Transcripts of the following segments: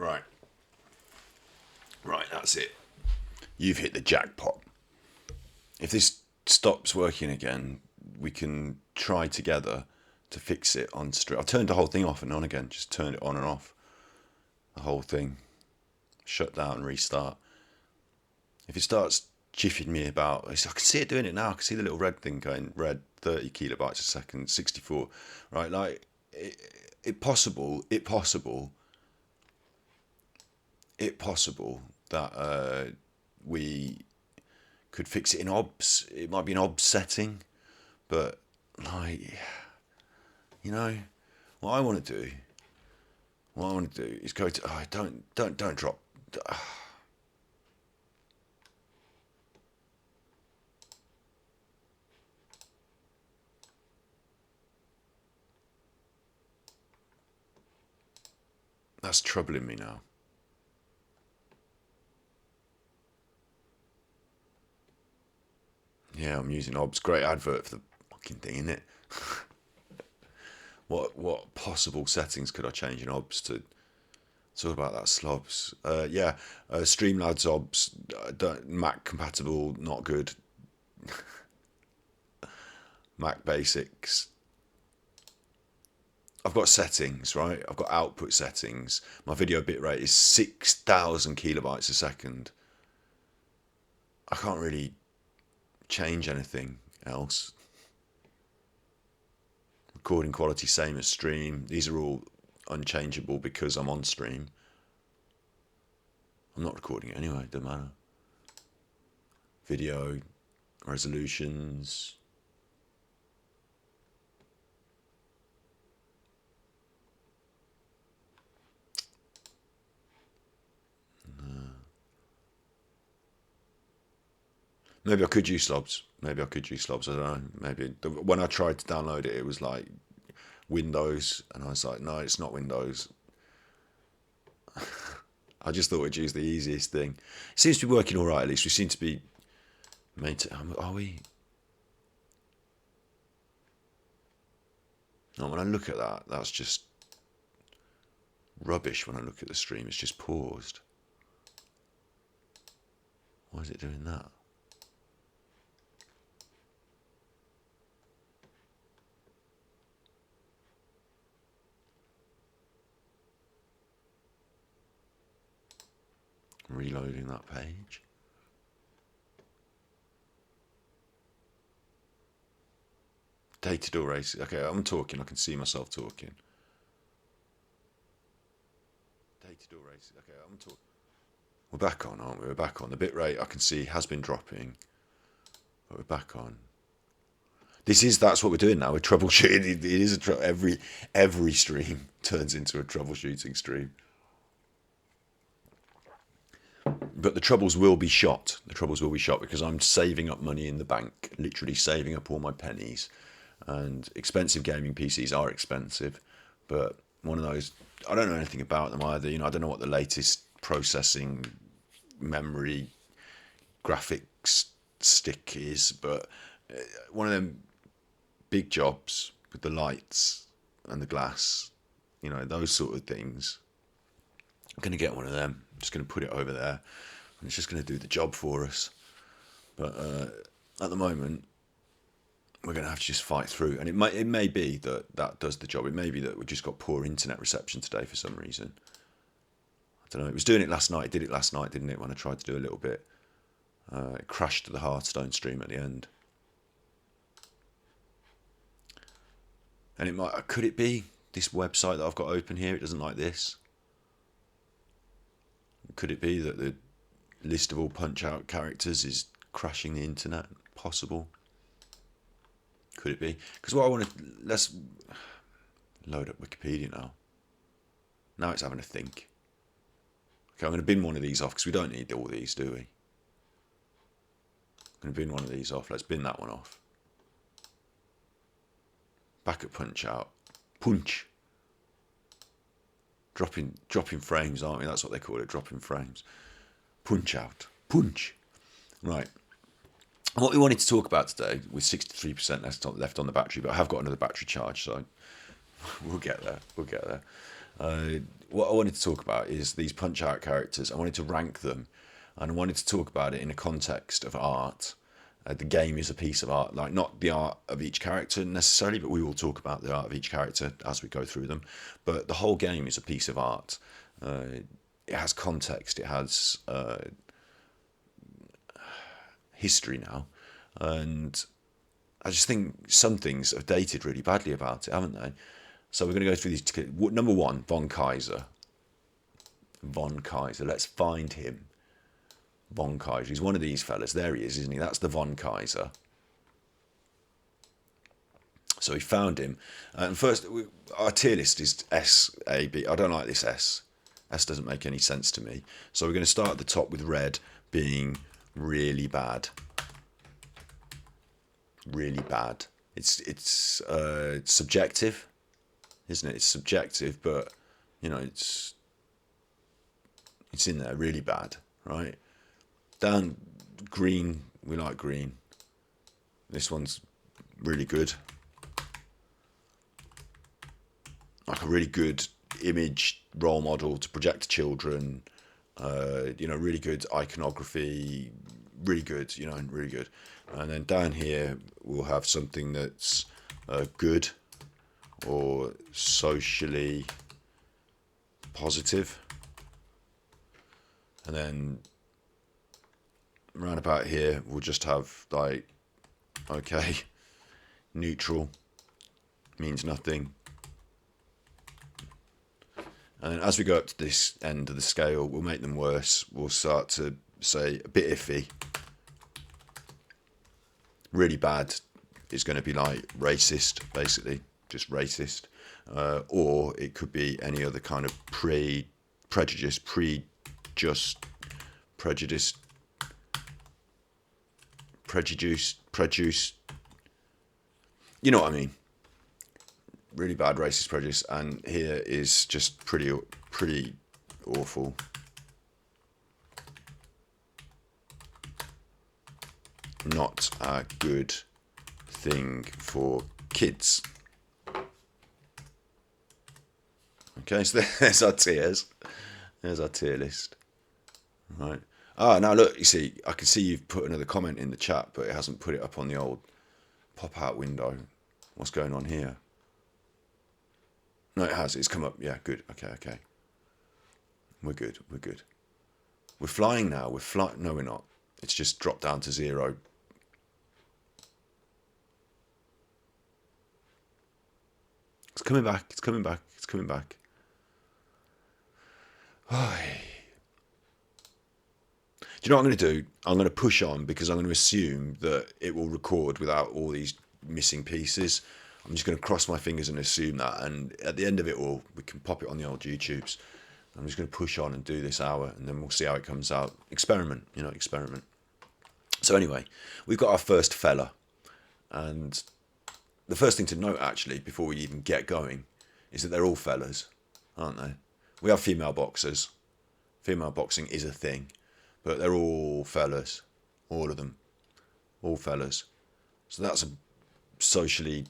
Right. Right, that's it. You've hit the jackpot. If this stops working again, we can try together to fix it on stream. I've turned the whole thing off and on again. Just turned it on and off. The whole thing. Shut down, restart. If it starts jiffing me about, I can see it doing it now. I can see the little red thing going red, 30 kilobytes a second, 64. Right, like it possible that we could fix it in OBS. It might be an OBS setting, but like, you know, what I want to do is go to. Oh, don't drop. That's troubling me now. Yeah, I'm using OBS. Great advert for the fucking thing, isn't it? What possible settings could I change in OBS to? It's all about that slobs. Streamlabs OBS, Mac compatible, not good. Mac basics. I've got settings, right? I've got output settings. My video bitrate is 6,000 kilobytes a second. I can't really change anything else. Recording quality, same as stream. These are all unchangeable because I'm on stream. I'm not recording it anyway, doesn't matter. Video resolutions. Maybe I could use slobs. I don't know. Maybe when I tried to download it, it was like Windows, and I was like, no, it's not Windows. I just thought we'd use the easiest thing. It seems to be working all right. At least we seem to be. Are we? No, when I look at that, that's just rubbish. When I look at the stream, it's just paused. Why is it doing that? Reloading that page. Data door race. Okay, I'm talking. I can see myself talking. Data door race. Okay, I'm talking. We're back on, aren't we? We're back on. The bitrate I can see has been dropping, but we're back on. That's what we're doing now. We're troubleshooting. It is every stream turns into a troubleshooting stream. But the troubles will be shot. Because I'm saving up money in the bank, literally saving up all my pennies. And expensive gaming PCs are expensive, but one of those, I don't know anything about them either. I don't know what the latest processing, memory, graphics stick is, but one of them big jobs with the lights and the glass, those sort of things. I'm going to get one of them. I'm just going to put it over there, and it's just going to do the job for us. But at the moment, we're going to have to just fight through. And it may be that does the job. It may be that we've just got poor internet reception today for some reason. I don't know. It was doing it last night. It did it last night, didn't it, when I tried to do a little bit. It crashed to the Hearthstone stream at the end. And could it be this website that I've got open here? It doesn't like this. Could it be that the list of all punch-out characters is crashing the internet? Possible. Could it be? Because what I want to... Let's load up Wikipedia now. Now it's having a think. Okay, I'm going to bin one of these off because we don't need all these, do we? I'm going to bin one of these off. Let's bin that one off. Back at Punch-Out. Punch. Dropping frames, aren't we? That's what they call it, dropping frames. Punch-Out. Punch. Right. What we wanted to talk about today, with 63% left on the battery, but I have got another battery charge, so we'll get there. What I wanted to talk about is these punch out characters. I wanted to rank them, and I wanted to talk about it in a context of art. The game is a piece of art, like not the art of each character necessarily, but we will talk about the art of each character as we go through them. But the whole game is a piece of art. It has context, it has history now, and I just think some things have dated really badly about it, haven't they? So we're going to go through these. Number one, Von Kaiser. Von Kaiser. Let's find him. Von Kaiser. He's one of these fellas. There he is, isn't he? That's the Von Kaiser. So we found him. And first, our tier list is S, A, B. I don't like this S. S doesn't make any sense to me. So we're going to start at the top with red being really bad. Really bad. It's subjective, isn't it? It's subjective, but you know it's in there. Really bad, right? Down green. We like green. This one's really good. Like a really good image role model to project to children. Really good iconography. Really good. Really good. And then down here we'll have something that's good or socially positive. And then round about here we'll just have like, okay, neutral, means nothing. And then as we go up to this end of the scale, we'll make them worse. We'll start to say a bit iffy. Really bad is going to be like racist, basically, just racist. Or it could be any other kind of prejudice. You know what I mean? Really bad racist prejudice, and here is just pretty awful. Not a good thing for kids. Okay, so there's our tiers. There's our tier list. Right. Ah, now look, you see, I can see you've put another comment in the chat, but it hasn't put it up on the old pop-out window. What's going on here? No, it has. It's come up. Yeah, good. Okay. We're good. We're flying now. No, we're not. It's just dropped down to 0. It's coming back. Oh. Do you know what I'm going to do? I'm going to push on because I'm going to assume that it will record without all these missing pieces. I'm just going to cross my fingers and assume that. And at the end of it all, we can pop it on the old YouTubes. I'm just going to push on and do this hour, and then we'll see how it comes out. Experiment. So anyway, we've got our first fella. And the first thing to note, actually, before we even get going, is that they're all fellas, aren't they? We have female boxers. Female boxing is a thing. But they're all fellas. All of them. All fellas. So that's a socially...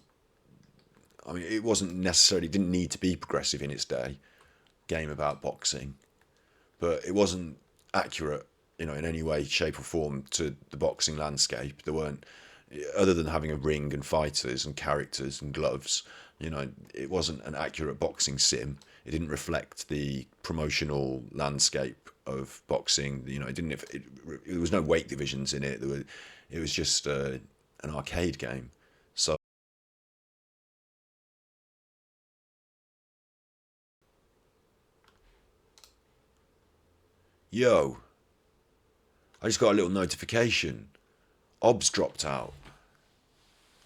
I mean, it didn't need to be progressive in its day. Game about boxing. But it wasn't accurate, in any way, shape or form to the boxing landscape. There weren't... Other than having a ring and fighters and characters and gloves, it wasn't an accurate boxing sim. It didn't reflect the promotional landscape of boxing. It didn't. There was no weight divisions in it. It was just an arcade game. So, yo, I just got a little notification. OBS dropped out.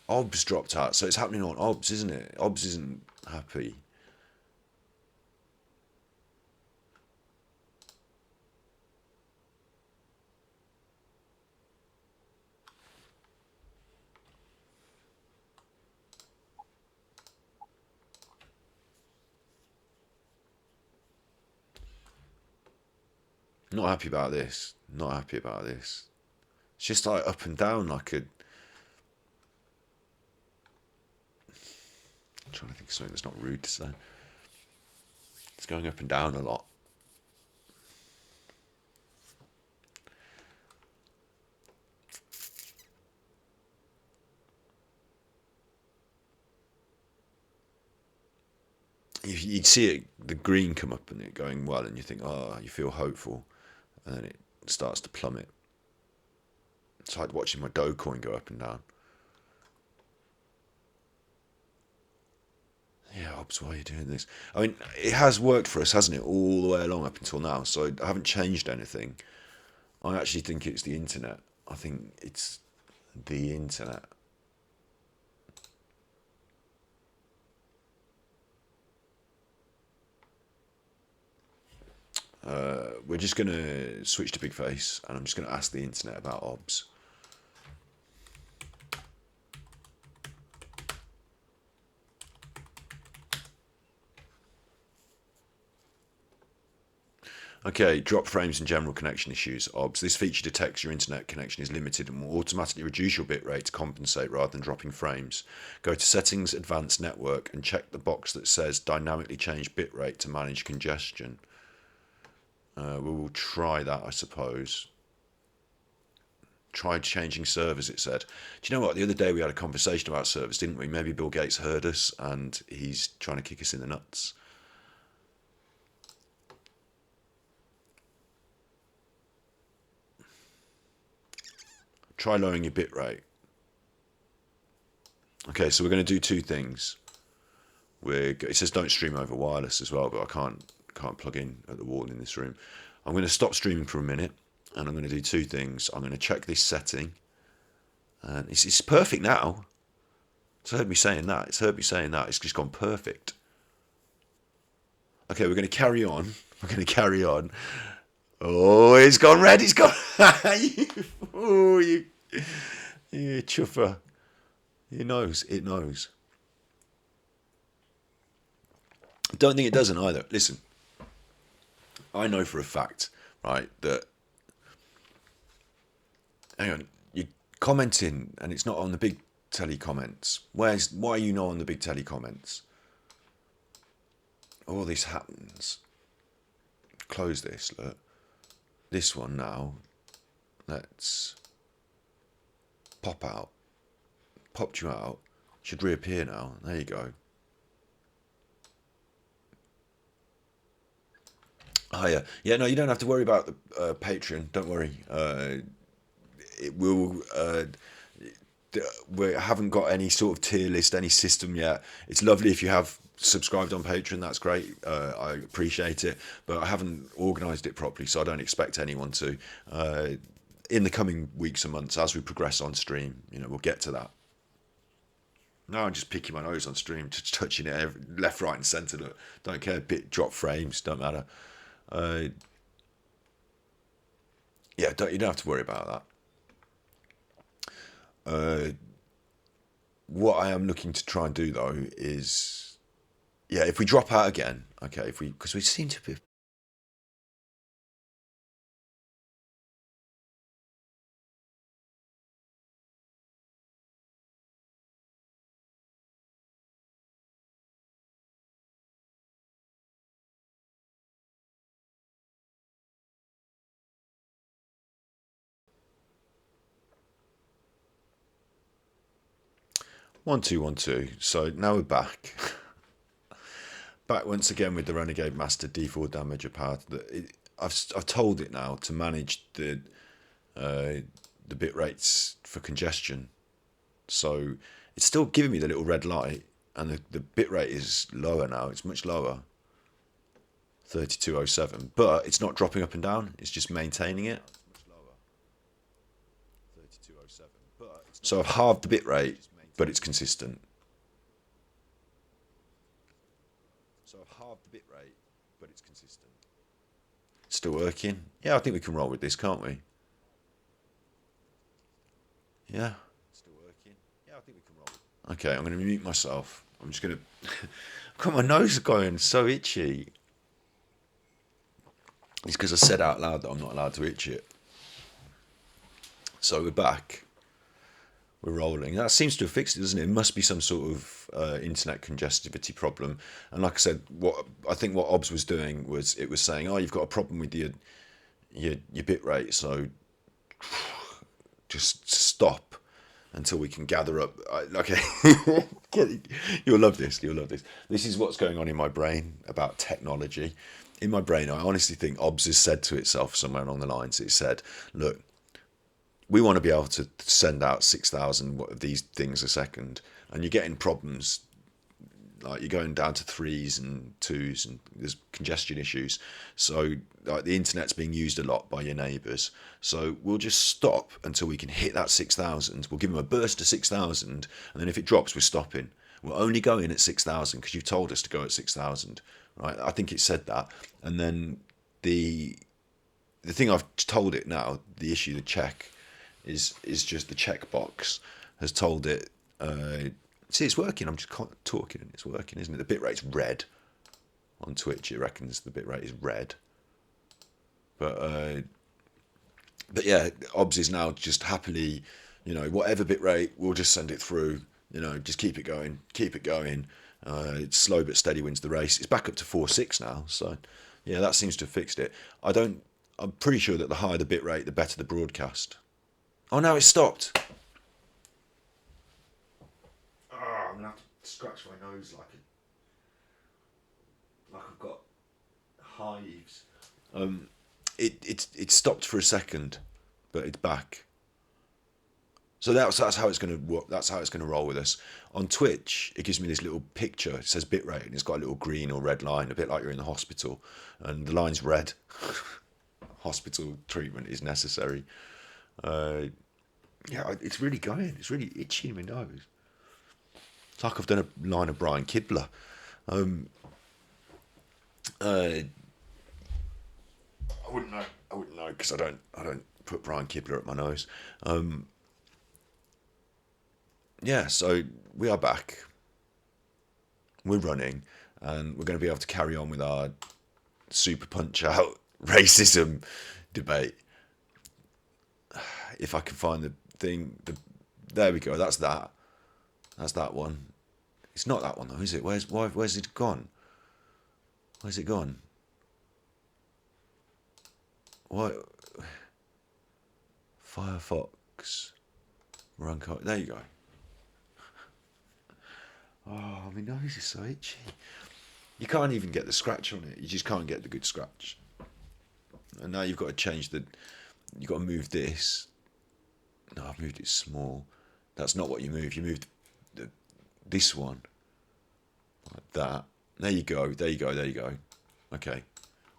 So it's happening on OBS, isn't it? OBS isn't happy. Not happy about this. It's just like up and down like a... I'm trying to think of something that's not rude to say. It's going up and down a lot. You'd see it, the green come up and it going well, and you think, oh, you feel hopeful, and then it starts to plummet. It's like watching my Dogecoin go up and down. Yeah, Ops, why are you doing this? I mean, it has worked for us, hasn't it, all the way along up until now, so I haven't changed anything. I actually think it's the internet. I think it's the internet. We're just going to switch to Big Face, and I'm just going to ask the internet about OBS. Okay, drop frames and general connection issues. OBS. This feature detects your internet connection is limited and will automatically reduce your bitrate to compensate rather than dropping frames. Go to Settings, Advanced Network, and check the box that says Dynamically Change Bitrate to manage congestion. We will try that, I suppose. Tried changing servers, it said. Do you know what? The other day we had a conversation about servers, didn't we? Maybe Bill Gates heard us and he's trying to kick us in the nuts. Try lowering your bitrate. Okay, so we're going to do two things. It says don't stream over wireless as well, but I can't plug in at the wall in this room. I'm going to stop streaming for a minute, and I'm going to do two things. I'm going to check this setting, and it's perfect now. It's heard me saying that. It's just gone perfect. Okay, we're going to carry on. Oh, it's gone red. It's gone. you chuffer. It knows. Don't think it doesn't either. Listen, I know for a fact, right, that. Hang on, you're commenting and it's not on the big telly comments. Why are you not on the big telly comments? All this happens. Close this, look. This one now. Let's pop out. Popped you out. Should reappear now. There you go. Hiya. Yeah, no, you don't have to worry about the Patreon. Don't worry. It will. We haven't got any sort of tier list, any system yet. It's lovely if you have subscribed on Patreon. That's great. I appreciate it, but I haven't organised it properly, so I don't expect anyone to. In the coming weeks and months, as we progress on stream, we'll get to that. No, I'm just picking my nose on stream, just touching it left, right, and centre. Look, don't care. Bit drop frames, don't matter. Yeah, you don't have to worry about that. What I am looking to try and do though is, yeah, if we drop out again, okay, because we seem to be. One, two, 1, 2. So now we're back. Back once again with the Renegade Master D4 Damager pad. I've told it now to manage the bit rates for congestion. So it's still giving me the little red light, and the bit rate is lower now. It's much lower, 3207, but it's not dropping up and down. It's just maintaining it. So I've halved the bit rate, but it's consistent. Still working. Yeah, I think we can roll with this, can't we? Yeah. Okay, I'm going to mute myself. I'm just going to. I've got my nose going so itchy. It's because I said out loud that I'm not allowed to itch it. So we're back. We're rolling. That seems to have fixed it, doesn't it? It must be some sort of internet congestivity problem. And like I said, what I think what OBS was doing was it was saying, "Oh, you've got a problem with your bit rate, so just stop until we can gather up." Okay, you'll love this. You'll love this. This is what's going on in my brain about technology. In my brain, I honestly think OBS has said to itself somewhere along the lines. It said, "Look, we want to be able to send out 6,000 of these things a second, and you're getting problems. Like you're going down to 3s and 2s, and there's congestion issues. So like the internet's being used a lot by your neighbours. So we'll just stop until we can hit that 6,000. We'll give them a burst of 6,000, and then if it drops, we're stopping. We'll only go in at 6,000 because you've told us to go at 6,000, right?" I think it said that, and then the thing I've told it now, the issue, the check, is just the checkbox has told it. See, it's working. I'm just talking and it's working, isn't it? The bitrate's red on Twitch. It reckons the bitrate is red. But yeah, OBS is now just happily, whatever bitrate, we'll just send it through. Just keep it going, keep it going. It's slow but steady wins the race. It's back up to 4.6 now. So yeah, that seems to have fixed it. I'm pretty sure that the higher the bitrate, the better the broadcast. Oh, now it's stopped. Oh, I'm gonna have to scratch my nose like I've got hives. It stopped for a second, but it's back. So that's how it's gonna work. That's how it's gonna roll with us. On Twitch, it gives me this little picture. It says bitrate, and it's got a little green or red line, a bit like you're in the hospital, and the line's red. Hospital treatment is necessary. Yeah, it's really going. It's really itchy in my nose. It's like I've done a line of Brian Kibler. I wouldn't know. I wouldn't know because I don't put Brian Kibler up my nose. Yeah, so we are back. We're running, and we're going to be able to carry on with our super punch out racism debate. If I can find the thing, there we go. That's that. That's that one. It's not that one though, is it? Where's it gone? Where's it gone? What? Firefox. Run code. There you go. Oh, my nose is so itchy. You can't even get the scratch on it. You just can't get the good scratch. And now you've got to change you've got to move this. No, I've moved it small. That's not what you move. You moved this one. Like that. There you go. There you go. There you go. Okay.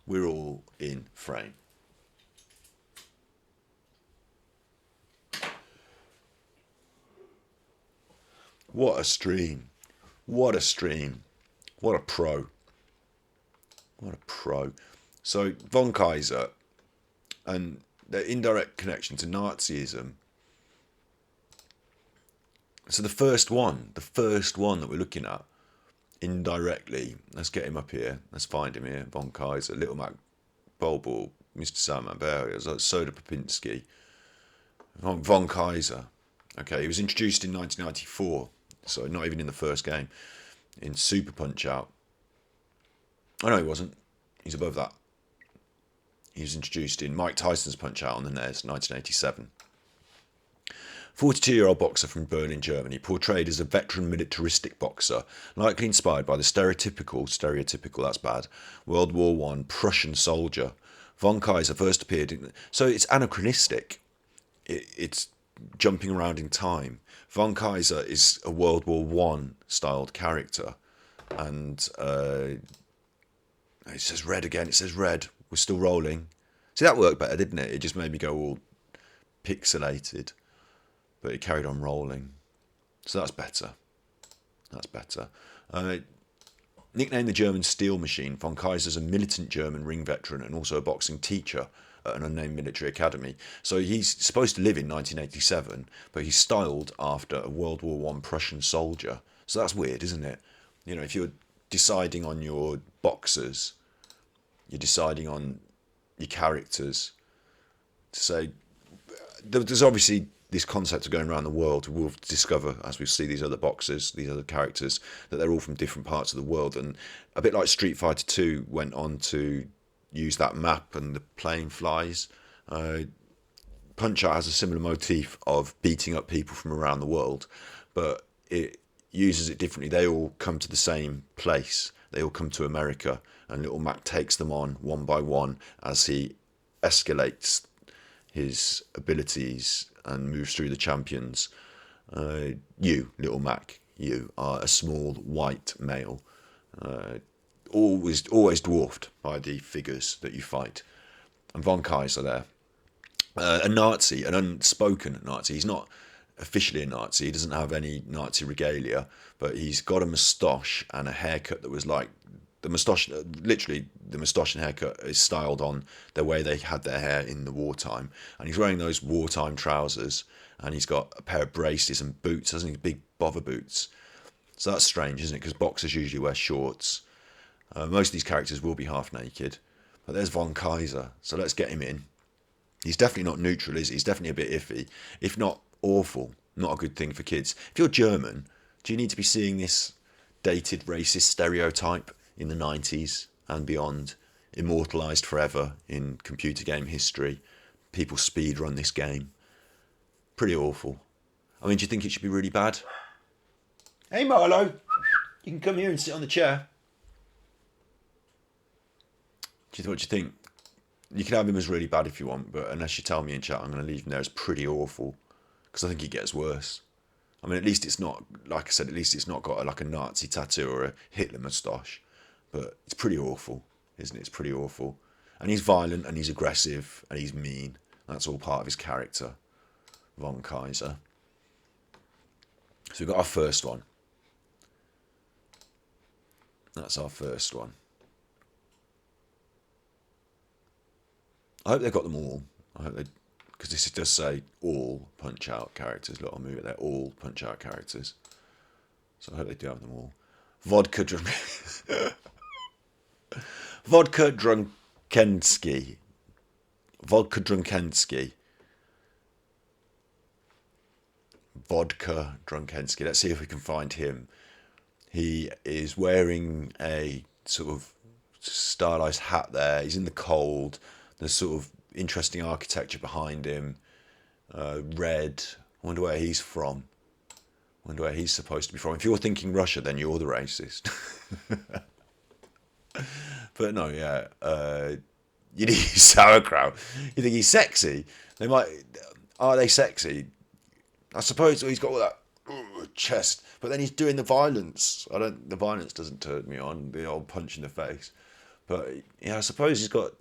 We're all in frame. What a stream. What a stream. What a pro. What a pro. So, von Kaiser and their indirect connection to Nazism. So the first one that we're looking at, indirectly, let's get him up here. Let's find him here. Von Kaiser, Little Mac Bulbul, Mr. Sandman, Soda Popinski. Von Kaiser. Okay, he was introduced in 1994, so not even in the first game, in Super Punch-Out. Oh no, he wasn't. He's above that. He was introduced in Mike Tyson's Punch-Out on the NES, 1987. 42-year-old boxer from Berlin, Germany, portrayed as a veteran militaristic boxer, likely inspired by the stereotypical, that's bad, World War I Prussian soldier. Von Kaiser first appeared in... So it's anachronistic. It's jumping around in time. Von Kaiser is a World War I styled character. And it says red again. It says red. We're still rolling. See, that worked better, didn't it? It just made me go all pixelated. But it carried on rolling. So that's better. That's better. Nicknamed the German Steel Machine, von Kaiser's a militant German ring veteran and also a boxing teacher at an unnamed military academy. So he's supposed to live in 1987, but he's styled after a World War I Prussian soldier. So that's weird, isn't it? If you're deciding on your boxers, you're deciding on your characters. To say, there's obviously this concept of going around the world, we'll discover as we see these other boxers, these other characters, that they're all from different parts of the world. And a bit like Street Fighter 2 went on to use that map and the plane flies. Punch Out has a similar motif of beating up people from around the world, but it uses it differently. They all come to the same place. They all come to America, and Little Mac takes them on one by one as he escalates his abilities and moves through the champions. You, Little Mac, you are a small white male, always dwarfed by the figures that you fight. And Von Kaiser there, a Nazi, an unspoken Nazi. He's not officially a Nazi. He doesn't have any Nazi regalia, but he's got a moustache and a haircut that was like the moustache. Literally, the moustache and haircut is styled on the way they had their hair in the wartime. And he's wearing those wartime trousers, and he's got a pair of braces and boots, hasn't he? Big bother boots. So that's strange, isn't it? Because boxers usually wear shorts. Most of these characters will be half naked. But there's Von Kaiser, so let's get him in. He's definitely not neutral, is he? He's definitely a bit iffy, if not awful. Not a good thing for kids. If you're German, do you need to be seeing this dated racist stereotype in the 90s and beyond, immortalised forever in computer game history? People speedrun this game. Pretty awful. I mean, do you think it should be really bad? Hey, Marlo, you can come here and sit on the chair. What do you think? You can have him as really bad if you want, but unless you tell me in chat, I'm going to leave him there as pretty awful, because I think he gets worse. I mean, at least it's not, like I said, at least it's not got like a Nazi tattoo or a Hitler moustache, but it's pretty awful, isn't it? It's pretty awful. And he's violent and he's aggressive and he's mean. That's all part of his character, Von Kaiser. So we've got our first one. That's our first one. I hope they've got them all. I hope they, because this does say all Punch-Out characters. Look, I'll move it there. All Punch-Out characters. So I hope they do have them all. Vodka Drunkensky. Vodka Drunkensky. Let's see if we can find him. He is wearing a sort of stylized hat there. He's in the cold. There's sort of interesting architecture behind him. Red. I wonder where he's from. I wonder where he's supposed to be from. If you're thinking Russia, then you're the racist. But no, yeah. You need sauerkraut. You think he's sexy? They might. Are they sexy? I suppose he's got all that chest, but then he's doing the violence. The violence doesn't turn me on. The old punch in the face. But yeah, I suppose he's got,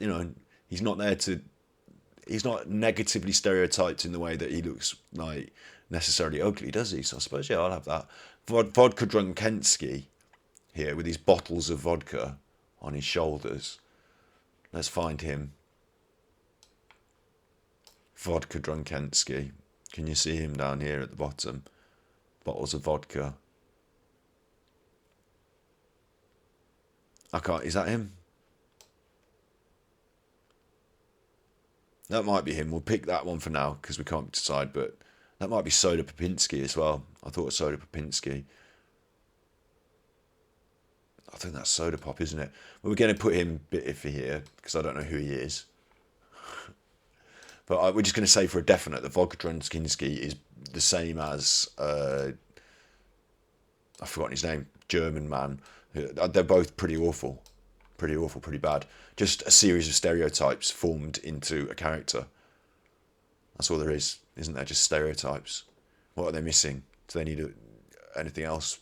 he's not there to. He's not negatively stereotyped in the way that he looks like necessarily ugly, does he? So I suppose, yeah, I'll have that. Vodka Drunkensky here with his bottles of vodka on his shoulders. Let's find him. Vodka Drunkensky. Can you see him down here at the bottom? Bottles of vodka. I can't. Is that him? That might be him. We'll pick that one for now because we can't decide, but that might be Soda Popinski as well. I thought it was Soda Popinski. I think that's Soda Pop, isn't it? But we're going to put him a bit iffy here because I don't know who he is. But we're just going to say for a definite that Vodka Drunkensky is the same as, I've forgotten his name, German man. They're both pretty awful. Pretty awful, pretty bad. Just a series of stereotypes formed into a character. That's all there is, isn't there? Just stereotypes. What are they missing? Do they need anything else?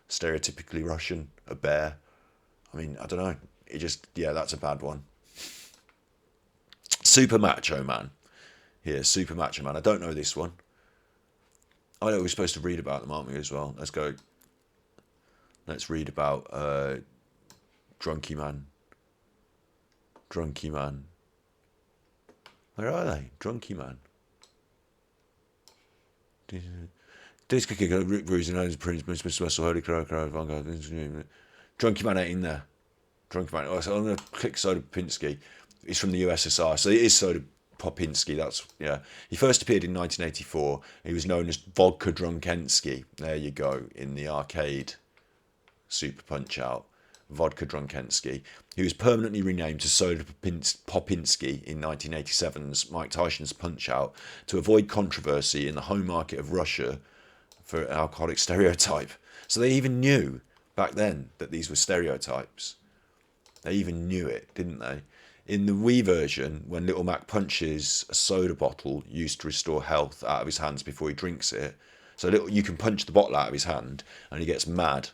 Stereotypically Russian? A bear? I mean, I don't know. That's a bad one. Super Macho Man. Here, Super Macho Man. I don't know this one. I know we're supposed to read about them, aren't we, as well? Let's go. Let's read about Drunky Man. Drunky Man. Where are they? Drunky Man. Drunky Man ain't in there. Drunky Man. Oh, so I'm going to click Soda Popinski. He's from the USSR. So it is Soda Popinski, that's, yeah. He first appeared in 1984. He was known as Vodka Drunkensky. There you go, in the arcade Super Punch-Out. Vodka Drunkensky. He was permanently renamed to Soda Popinski in 1987's Mike Tyson's Punch-Out to avoid controversy in the home market of Russia for an alcoholic stereotype. So they even knew back then that these were stereotypes. They even knew it, didn't they? In the Wii version, when Little Mac punches a soda bottle used to restore health out of his hands before he drinks it, so you can punch the bottle out of his hand and he gets mad.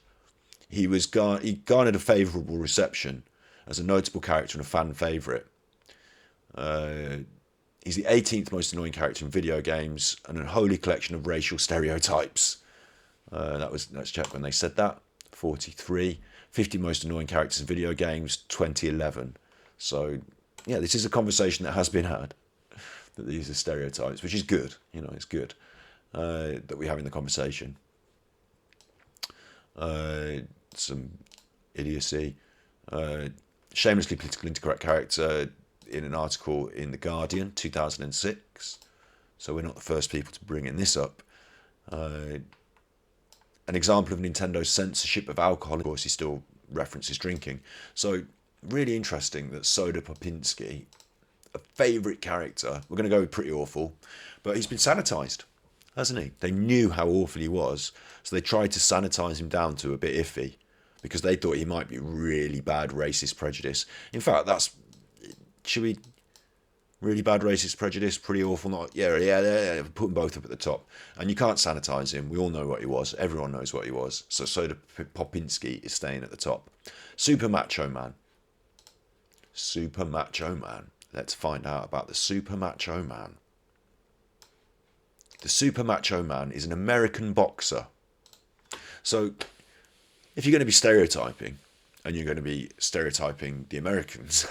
He garnered a favourable reception as a notable character and a fan favourite. He's the 18th most annoying character in video games and a holy collection of racial stereotypes. Let's check when they said that. 43. 50 most annoying characters in video games, 2011. So, yeah, this is a conversation that has been had, that these are stereotypes, which is good. It's good that we're having the conversation. Some idiocy. Shamelessly politically incorrect character in an article in The Guardian, 2006. So we're not the first people to bring in this up. An example of Nintendo's censorship of alcohol. Of course, he still references drinking. So really interesting that Soda Popinski, a favourite character, we're going to go pretty awful, but he's been sanitised, hasn't he? They knew how awful he was, so they tried to sanitise him down to a bit iffy, because they thought he might be really bad racist prejudice. In fact, really bad racist prejudice, pretty awful, not, yeah, put them both up at the top. And you can't sanitise him, we all know what he was, everyone knows what he was, so Soda Popinski is staying at the top. Super Macho Man. Super Macho Man. Let's find out about the Super Macho Man. The Super Macho Man is an American boxer. So, if you're going to be stereotyping, and you're going to be stereotyping the Americans,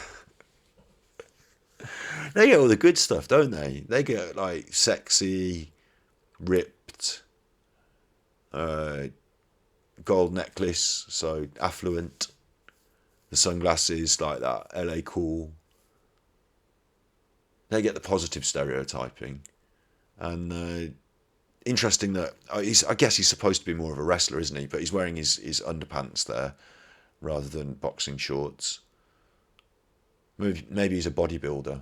they get all the good stuff, don't they? They get, like, sexy, ripped, gold necklace, so affluent, the sunglasses, like that, LA cool. They get the positive stereotyping. And interesting that, I guess he's supposed to be more of a wrestler, isn't he? But he's wearing his underpants there, rather than boxing shorts. Maybe he's a bodybuilder.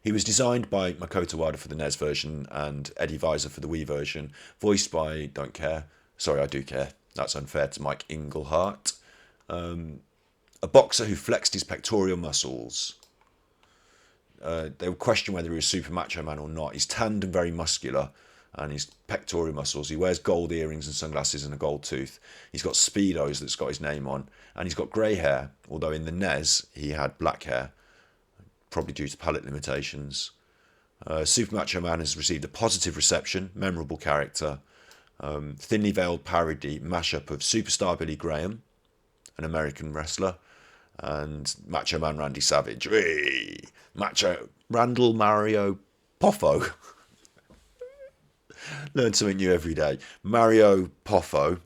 He was designed by Makoto Wada for the NES version and Eddie Visor for the Wii version, voiced by, don't care, sorry, I do care, that's unfair to Mike Englehart, a boxer who flexed his pectoral muscles. They would question whether he was Super Macho Man or not. He's tanned and very muscular, and his pectoral muscles. He wears gold earrings and sunglasses and a gold tooth. He's got Speedos that's got his name on, and he's got grey hair, although in the NES he had black hair, probably due to palate limitations. Super Macho Man has received a positive reception, memorable character, thinly veiled parody mashup of Superstar Billy Graham, an American wrestler, and Macho Man Randy Savage. Hey! Macho Randall Mario Poffo. Learn something new every day. Mario Poffo.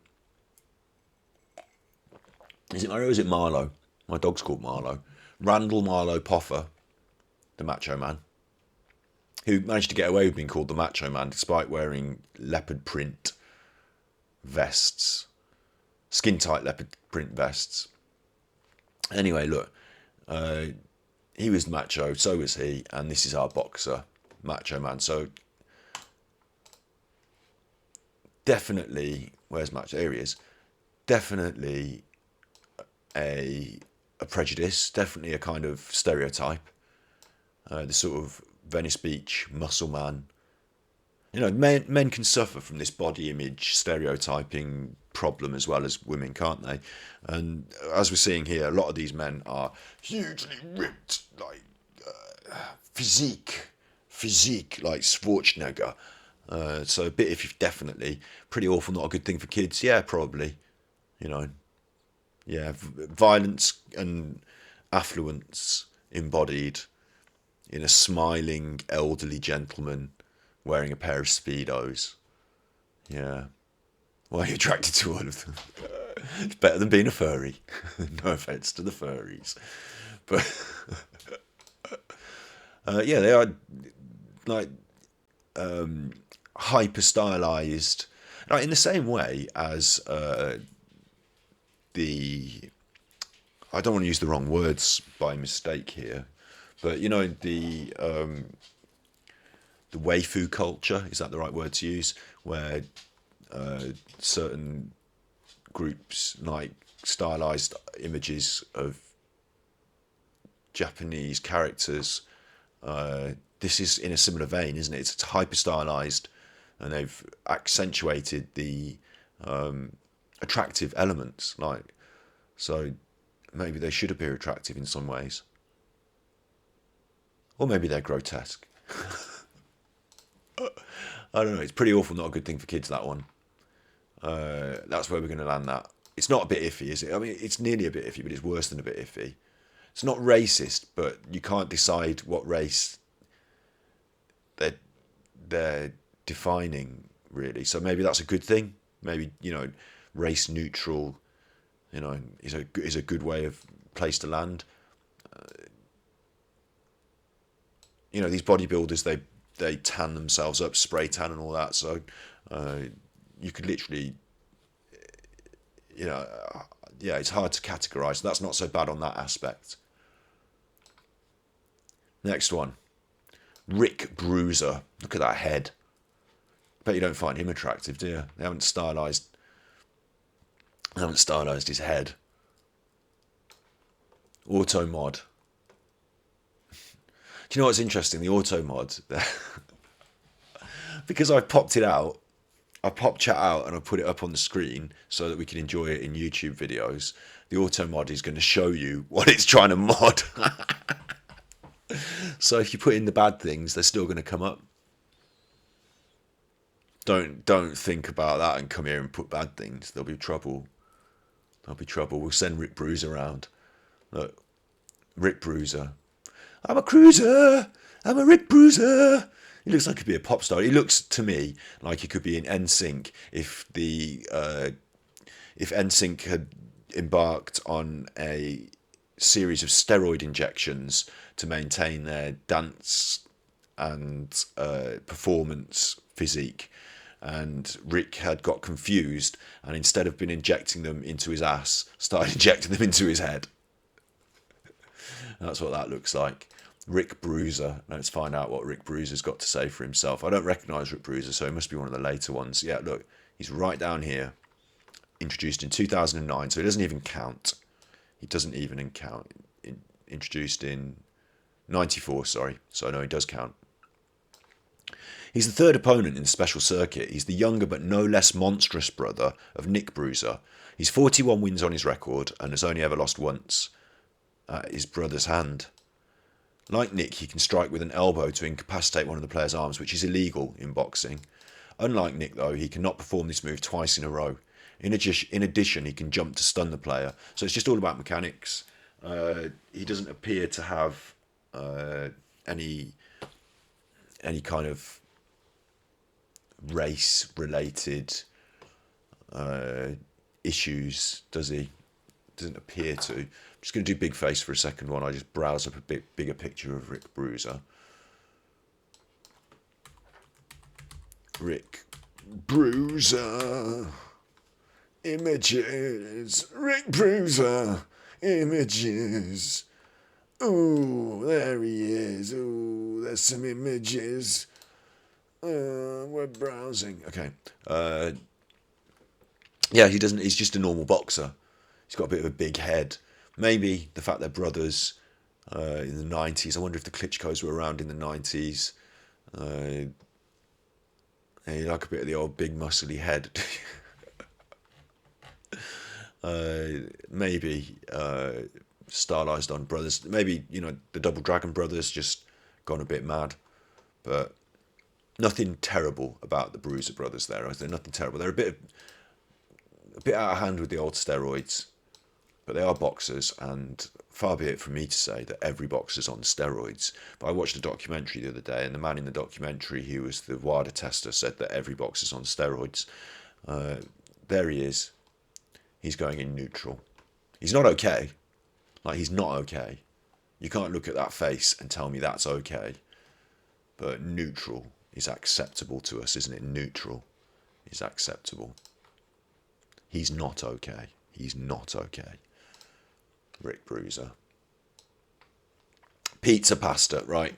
Is it Mario or is it Marlo? My dog's called Marlo. Randall Marlo Poffer, the Macho Man, who managed to get away with being called the Macho Man despite wearing leopard print vests. Skin-tight leopard print vests. Anyway, look. He was macho, so was he, and this is our boxer, Macho Man. So, definitely, where's Macho? Here he is. Definitely a prejudice, definitely a kind of stereotype. The sort of Venice Beach muscle man. You know, men can suffer from this body image stereotyping problem as well as women, can't they? And as we're seeing here, a lot of these men are hugely ripped, like physique like Schwarzenegger. So a bit iffy, definitely. Pretty awful, not a good thing for kids. Yeah, probably. You know, yeah, violence and affluence embodied in a smiling elderly gentleman wearing a pair of Speedos. Yeah. Why are you attracted to all of them? It's better than being a furry. No offence to the furries. But Yeah, they are like hyper stylized, like in the same way as the. I don't want to use the wrong words by mistake here, but you know the waifu culture, is that the right word to use? Where certain groups like stylized images of Japanese characters. This is in a similar vein, isn't it? It's hyper stylized, and they've accentuated the attractive elements. Like, so maybe they should appear attractive in some ways, or maybe they're grotesque. I don't know. It's pretty awful. Not a good thing for kids. That one. That's where we're going to land that. It's not a bit iffy, is it? I mean, it's nearly a bit iffy, but it's worse than a bit iffy. It's not racist, but you can't decide what race they're they're defining really. So maybe that's a good thing. Maybe race neutral, is a good way of place to land. These bodybuilders they tan themselves up, spray tan and all that. So you could literally, yeah, it's hard to categorize. So that's not so bad on that aspect. Next one, Rick Bruiser. Look at that head. Bet you don't find him attractive, do you? They haven't stylized his head. Auto mod. Do you know what's interesting? The auto mod, because I've popped it out. I popped chat out and I put it up on the screen so that we can enjoy it in YouTube videos. The auto mod is going to show you what it's trying to mod. So if you put in the bad things, they're still going to come up. Don't think about that and come here and put bad things. There'll be trouble. There'll be trouble. We'll send Rick Bruiser around. Look, Rick Bruiser. I'm a cruiser. I'm a Rick Bruiser. He looks like he could be a pop star. He looks to me like he could be in NSYNC if NSYNC had embarked on a series of steroid injections to maintain their dance and performance physique, and Rick had got confused and instead of been injecting them into his ass, started injecting them into his head. That's what that looks like. Rick Bruiser. Let's find out what Rick Bruiser's got to say for himself. I don't recognise Rick Bruiser, so he must be one of the later ones. Yeah, look, he's right down here. Introduced in 2009, so he doesn't even count. He doesn't even count. Introduced in 94, sorry. So I know he does count. He's the third opponent in the special circuit. He's the younger but no less monstrous brother of Nick Bruiser. He's 41 wins on his record and has only ever lost once at his brother's hand. Like Nick, he can strike with an elbow to incapacitate one of the player's arms, which is illegal in boxing. Unlike Nick, though, he cannot perform this move twice in a row. In addition, he can jump to stun the player. So it's just all about mechanics. He doesn't appear to have any kind of race-related issues, does he? Doesn't appear to. I'm just going to do big face for a second while I just browse up a bit bigger picture of Rick Bruiser. Rick Bruiser. Images. Rick Bruiser. Images. Oh, there he is. Oh, there's some images. We're browsing. Okay. Yeah, he doesn't. He's just a normal boxer. He's got a bit of a big head. Maybe the fact they're brothers in the 90s. I wonder if the Klitschko's were around in the 90s. You like a bit of the old big muscly head. Maybe stylized on brothers. Maybe, the Double Dragon brothers just gone a bit mad. But nothing terrible about the Bruiser brothers there. Is there? Nothing terrible. They're a bit out of hand with the old steroids. But they are boxers, and far be it from me to say that every boxer's on steroids. But I watched a documentary the other day, and the man in the documentary, who was the WADA tester, said that every boxer's on steroids. There he is. He's going in neutral. He's not okay. He's not okay. You can't look at that face and tell me that's okay. But neutral is acceptable to us, isn't it? Neutral is acceptable. He's not okay. He's not okay. Rick Bruiser. Pizza pasta, right.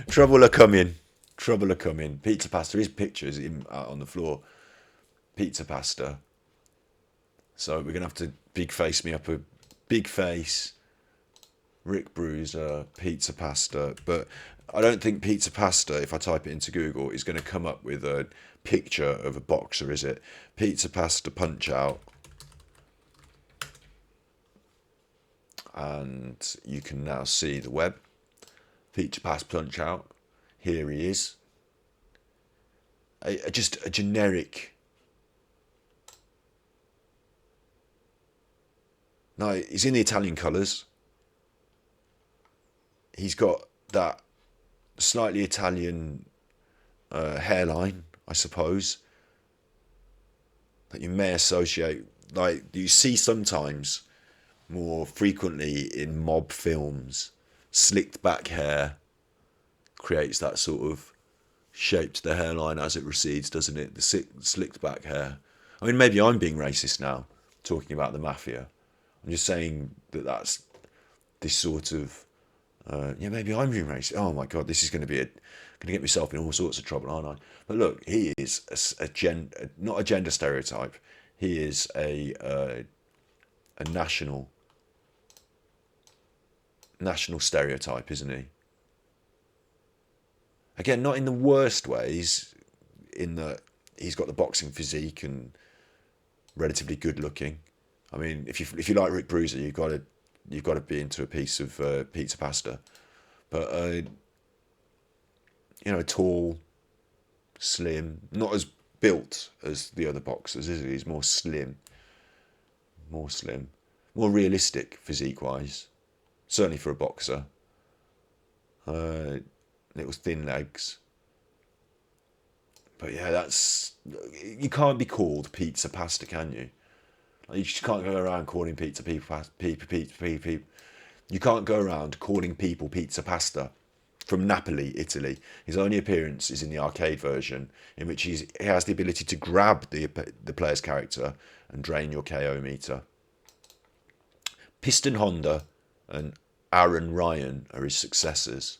Trouble are coming. Trouble are coming. Pizza pasta. His picture is him out on the floor. Pizza pasta. So we're going to have to big face me up a big face. Rick Bruiser, pizza pasta. But I don't think pizza pasta, if I type it into Google, is going to come up with a picture of a boxer, is it? Pizza pasta punch out. And you can now see the web. Pizza pasta punch out. Here he is. Just a generic. No, he's in the Italian colours. He's got that slightly Italian hairline, I suppose, that you may associate, like you see sometimes more frequently in mob films. Slicked back hair creates that sort of shape to the hairline as it recedes, doesn't it? The slicked back hair. I mean, maybe I'm being racist now, talking about the mafia. I'm just saying that that's this sort of, maybe I'm being racist. Oh my God, this is going to get myself in all sorts of trouble, aren't I? But look, he is not a gender stereotype. He is a national stereotype, isn't he? Again, not in the worst ways, in that he's got the boxing physique and relatively good looking. I mean, if you like Rick Bruiser, you've got to be into a piece of pizza pasta. But tall, slim, not as built as the other boxers, is he? He's more slim, more realistic physique-wise. Certainly for a boxer. Little thin legs. But yeah, you can't be called pizza pasta, can you? You just can't go around calling pizza people. You can't go around calling people pizza pasta. From Napoli, Italy. His only appearance is in the arcade version, in which he has the ability to grab the player's character and drain your KO meter. Piston Honda and Aaron Ryan are his successors.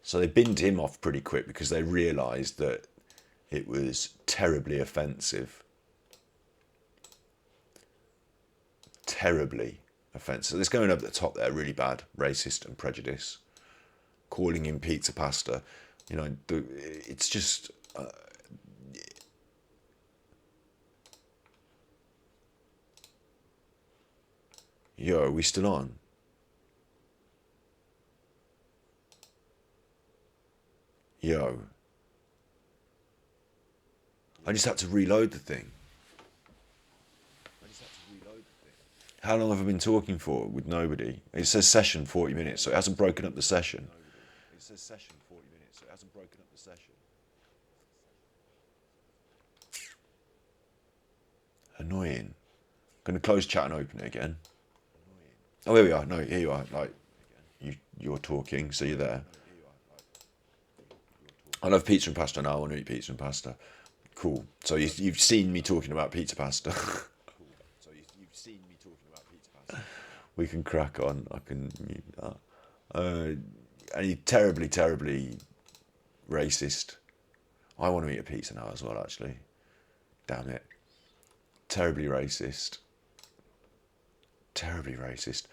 So they binned him off pretty quick because they realised that it was terribly offensive. Terribly offensive. It's going up the top there, really bad, racist and prejudice. Calling him pizza pasta, it's just. Yo, are we still on? Yo. I just had to reload the thing. How long have I been talking for with nobody? It says session 40 minutes, so it hasn't broken up the session. Annoying. I'm going to close chat and open it again. Oh, here we are. No, here you are. Like, you're talking, so you're there. I love pizza and pasta now. I want to eat pizza and pasta. Cool. So you've seen me talking about pizza pasta. We can crack on. I can mute that. And he's terribly, terribly racist. I want to eat a pizza now as well, actually. Damn it. Terribly racist. Terribly racist.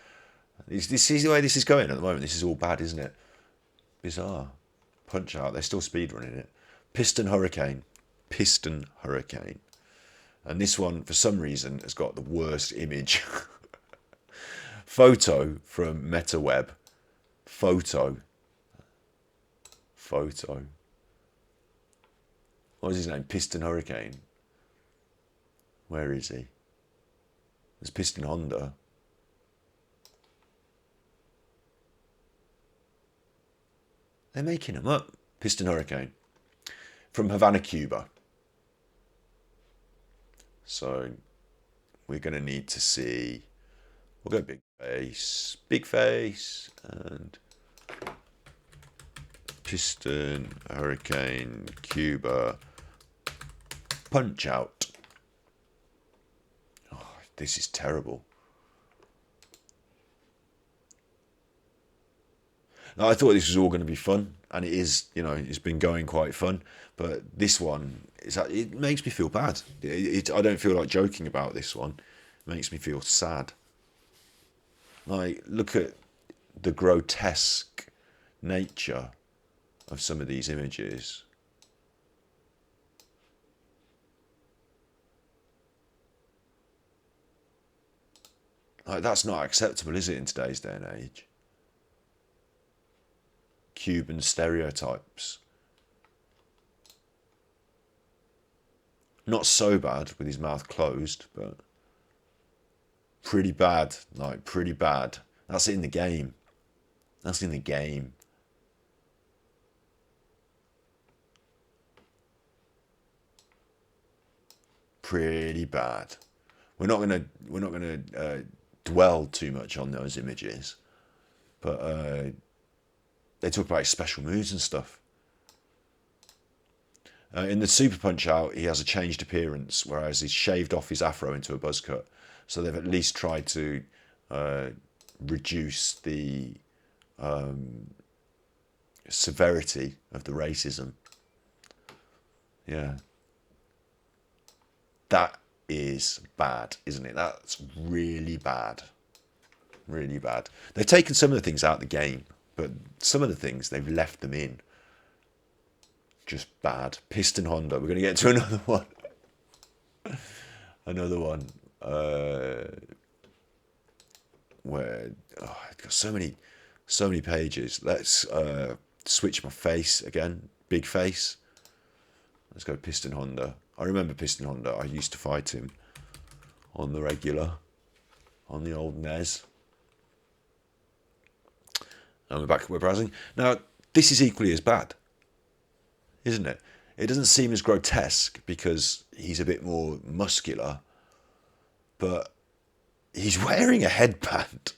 This is the way this is going at the moment. This is all bad, isn't it? Bizarre. Punch out. They're still speedrunning it. Piston Hurricane. Piston Hurricane. And this one, for some reason, has got the worst image. Photo from MetaWeb. Photo. What was his name? Piston Hurricane. Where is he? There's Piston Honda. They're making them up. Piston Hurricane. From Havana, Cuba. So, we're going to need to see, we'll go big face, and Piston, Hurricane, Cuba, Punch Out. Oh, this is terrible. Now, I thought this was all going to be fun, and it is, it's been going quite fun. But this one, it makes me feel bad. I don't feel like joking about this one. It makes me feel sad. Like, look at the grotesque nature of some of these images. Like, that's not acceptable, is it, in today's day and age? Cuban stereotypes. Not so bad with his mouth closed, but pretty bad. Like, pretty bad. That's in the game. That's in the game. Pretty bad. We're not gonna dwell too much on those images, but they talk about his special moves and stuff. In the Super Punch Out, he has a changed appearance, whereas he's shaved off his afro into a buzz cut. So they've at least tried to reduce the severity of the racism. Yeah. That is bad, isn't it? That's really bad. Really bad. They've taken some of the things out of the game, but some of the things they've left them in. Just bad. Piston Honda. We're going to get to another one. Another one. Where I've got so many pages. Let's switch my face again. Big face. Let's go Piston Honda. I remember Piston Honda. I used to fight him on the regular, on the old NES. And we're browsing. Now, this is equally as bad, isn't it? It doesn't seem as grotesque because he's a bit more muscular, but he's wearing a headband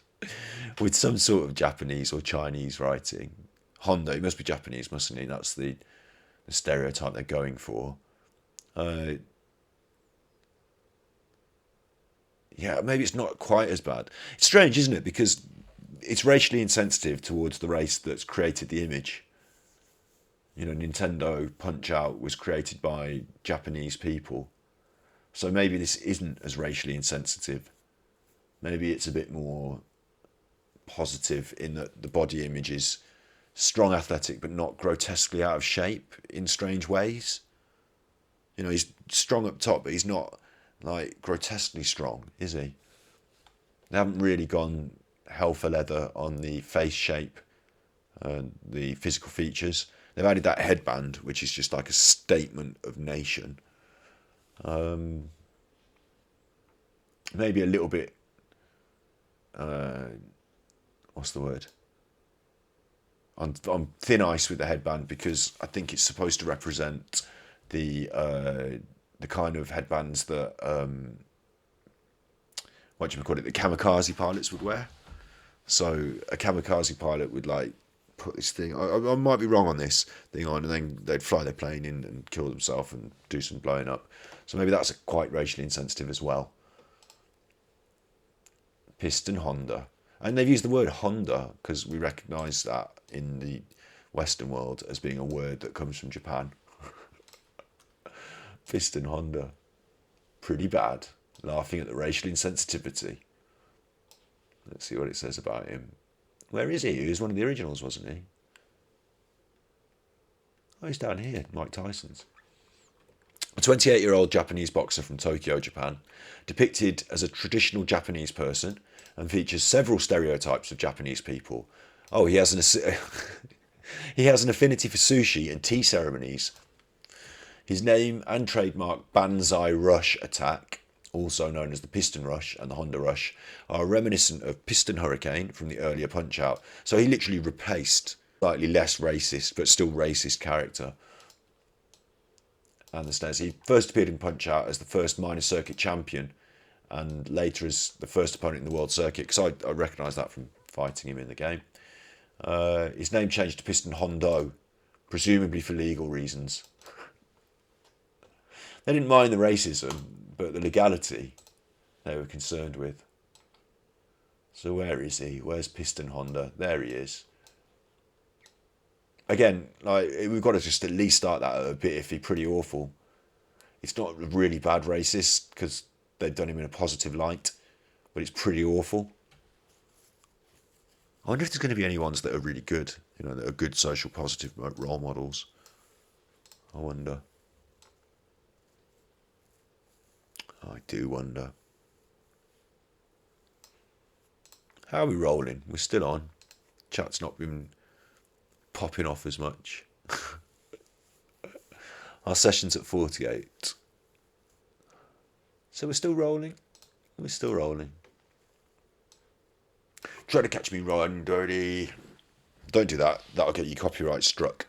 with some sort of Japanese or Chinese writing. Honda, he must be Japanese, mustn't he? That's the stereotype they're going for. Yeah, maybe it's not quite as bad. It's strange, isn't it? Because it's racially insensitive towards the race that's created the image. Nintendo Punch-Out was created by Japanese people. So maybe this isn't as racially insensitive. Maybe it's a bit more positive in that the body image is strong, athletic, but not grotesquely out of shape in strange ways. He's strong up top, but he's not like grotesquely strong, is he? They haven't really gone hell for leather on the face shape and the physical features. They've added that headband, which is just like a statement of nation. Maybe a little bit, what's the word? On thin ice with the headband, because I think it's supposed to represent the kind of headbands that what do you call it? The kamikaze pilots would wear. So a kamikaze pilot would like put this thing. I might be wrong on this thing on, and then they'd fly their plane in and kill themselves and do some blowing up. So maybe that's quite racially insensitive as well. Piston Honda, and they've used the word Honda because we recognise that in the Western world as being a word that comes from Japan. Piston Honda, pretty bad. Laughing at the racial insensitivity. Let's see what it says about him. Where is he? He was one of the originals, wasn't he? Oh, he's down here, Mike Tyson's. A 28-year-old Japanese boxer from Tokyo, Japan, depicted as a traditional Japanese person and features several stereotypes of Japanese people. Oh, he has an affinity for sushi and tea ceremonies. His name and trademark Banzai Rush attack, also known as the Piston Rush and the Honda Rush, are reminiscent of Piston Hurricane from the earlier Punch-Out. So he literally replaced slightly less racist, but still racist character. And he first appeared in Punch-Out as the first minor circuit champion and later as the first opponent in the world circuit, because I recognise that from fighting him in the game. His name changed to Piston Hondo, presumably for legal reasons. They didn't mind the racism, but the legality they were concerned with. So where is he? Where's Piston Honda? There he is. Again, like, we've got to just at least start that at a bit iffy, pretty awful. It's not really bad racist because they've done him in a positive light, but it's pretty awful. I wonder if there's going to be any ones that are really good, that are good social positive role models. I wonder. I do wonder. How are we rolling? We're still on. Chat's not been popping off as much. Our session's at 48. So we're still rolling. We're still rolling. Try to catch me riding dirty. Don't do that. That'll get you copyright struck.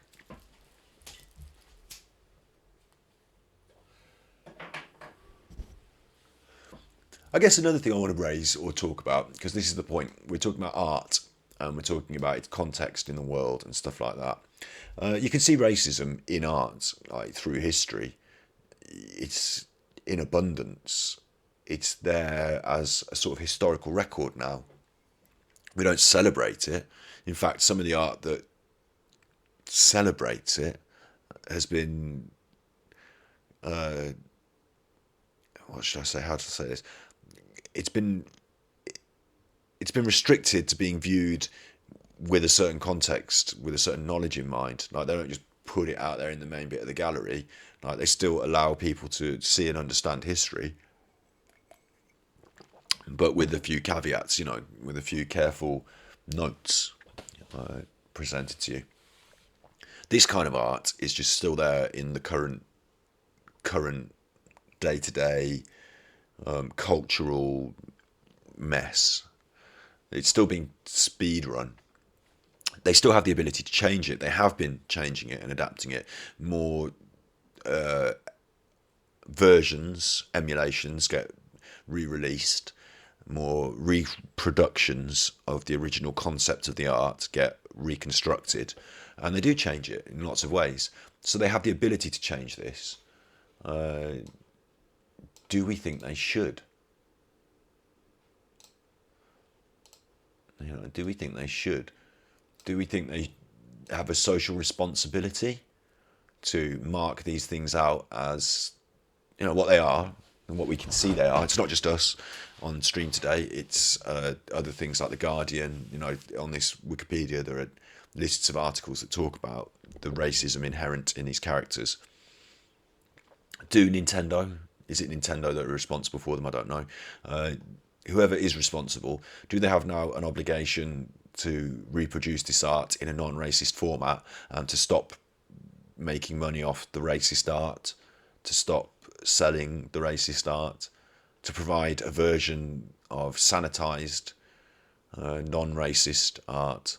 I guess another thing I want to raise or talk about, because this is the point, we're talking about art and we're talking about its context in the world and stuff like that. You can see racism in art, like through history. It's in abundance. It's there as a sort of historical record now. We don't celebrate it. In fact, some of the art that celebrates it has been, what should I say? How to say this? It's been restricted to being viewed with a certain context, with a certain knowledge in mind. Like, they don't just put it out there in the main bit of the gallery. Like, they still allow people to see and understand history, but with a few caveats, with a few careful notes presented to you. This kind of art is just still there in the current day-to-day cultural mess. It's still being speed run. They still have the ability to change it. They have been changing it and adapting it. More versions, emulations get re-released. More reproductions of the original concept of the art get reconstructed. And they do change it in lots of ways. So they have the ability to change this. Do we think they should? Do we think they should? Do we think they have a social responsibility to mark these things out as, what they are and what we can see they are? It's not just us on stream today. It's other things like The Guardian. On this Wikipedia, there are lists of articles that talk about the racism inherent in these characters. Is it Nintendo that are responsible for them? I don't know. Whoever is responsible, do they have now an obligation to reproduce this art in a non-racist format and to stop making money off the racist art, to stop selling the racist art, to provide a version of sanitized, non-racist art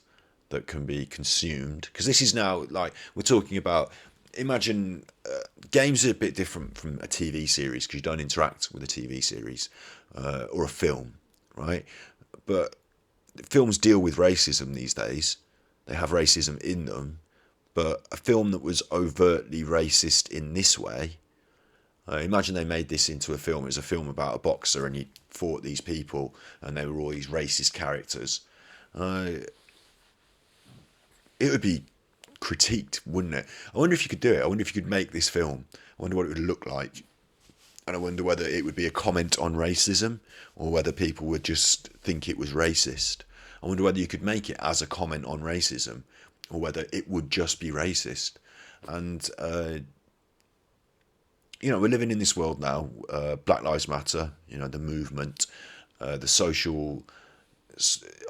that can be consumed? Because this is now, like, we're talking about, imagine games are a bit different from a TV series because you don't interact with a TV series or a film, right? But films deal with racism these days. They have racism in them. But a film that was overtly racist in this way, imagine they made this into a film. It was a film about a boxer and he fought these people and they were all these racist characters. It would be critiqued, wouldn't it? I wonder if you could do it. I wonder if you could make this film. I wonder what it would look like. And I wonder whether it would be a comment on racism or whether people would just think it was racist. I wonder whether you could make it as a comment on racism or whether it would just be racist. And, we're living in this world now. Black Lives Matter, the movement, the social...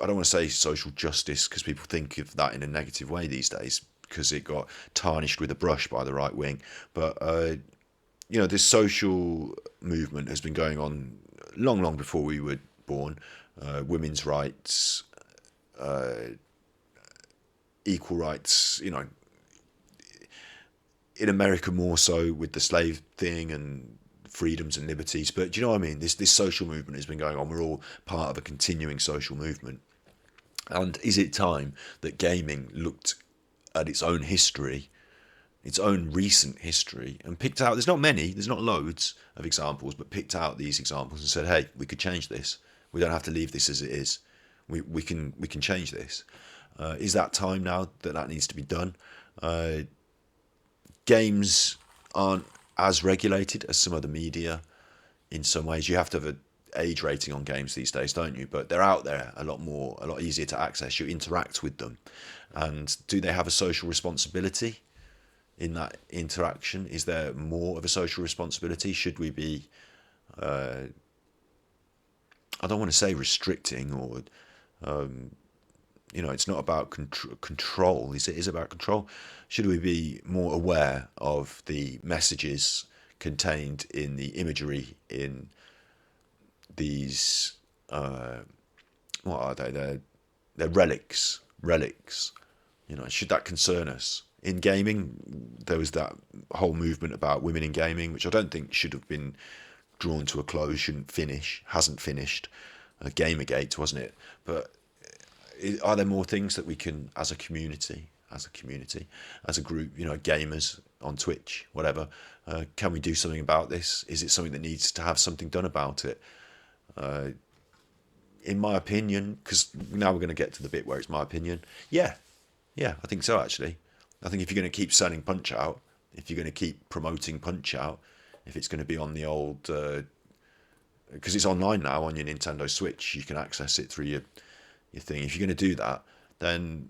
I don't want to say social justice because people think of that in a negative way these days because it got tarnished with a brush by the right wing. But, this social movement has been going on long before we were born. Women's rights, equal rights, in America more so with the slave thing and freedoms and liberties. But do you know what I mean? This social movement has been going on. We're all part of a continuing social movement. And is it time that gaming looked at its own history, its own recent history, and picked out, there's not many, there's not loads of examples, but picked out these examples and said, hey, we could change this. We don't have to leave this as it is. We can change this. Is that time now that needs to be done? Games aren't as regulated as some other media in some ways. You have to have an age rating on games these days, don't you? But they're out there a lot easier to access. You interact with them. And do they have a social responsibility in that interaction? Is there more of a social responsibility? Should we be, I don't want to say restricting or, it's not about control. Is it about control? Should we be more aware of the messages contained in the imagery in these, what are they? They're relics. Should that concern us? In gaming, there was that whole movement about women in gaming, which I don't think should have been drawn to a close, hasn't finished. Gamergate, wasn't it? But are there more things that we can, as a community, as a group, gamers on Twitch, whatever, can we do something about this? Is it something that needs to have something done about it? In my opinion, because now we're going to get to the bit where it's my opinion. Yeah, I think so, actually. I think if you're going to keep selling Punch Out, if you're going to keep promoting Punch Out, if it's going to be on the old, because it's online now on your Nintendo Switch, you can access it through your thing. If you're going to do that, then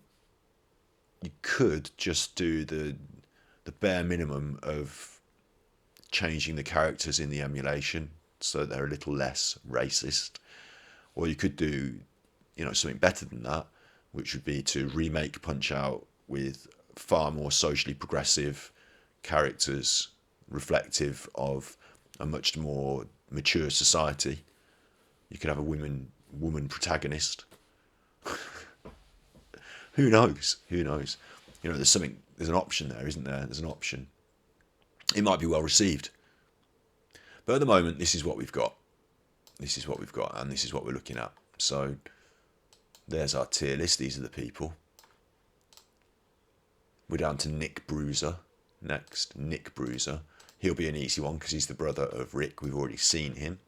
you could just do the bare minimum of changing the characters in the emulation so that they're a little less racist. Or you could do, something better than that, which would be to remake Punch Out with far more socially progressive characters, reflective of a much more mature society. You could have a woman protagonist. Who knows? There's an option there, isn't there? There's an option. It might be well received. But at the moment, this is what we've got. And this is what we're looking at. So there's our tier list. These are the people. We're down to Nick Bruiser next. Nick Bruiser. He'll be an easy one because he's the brother of Rick. We've already seen him.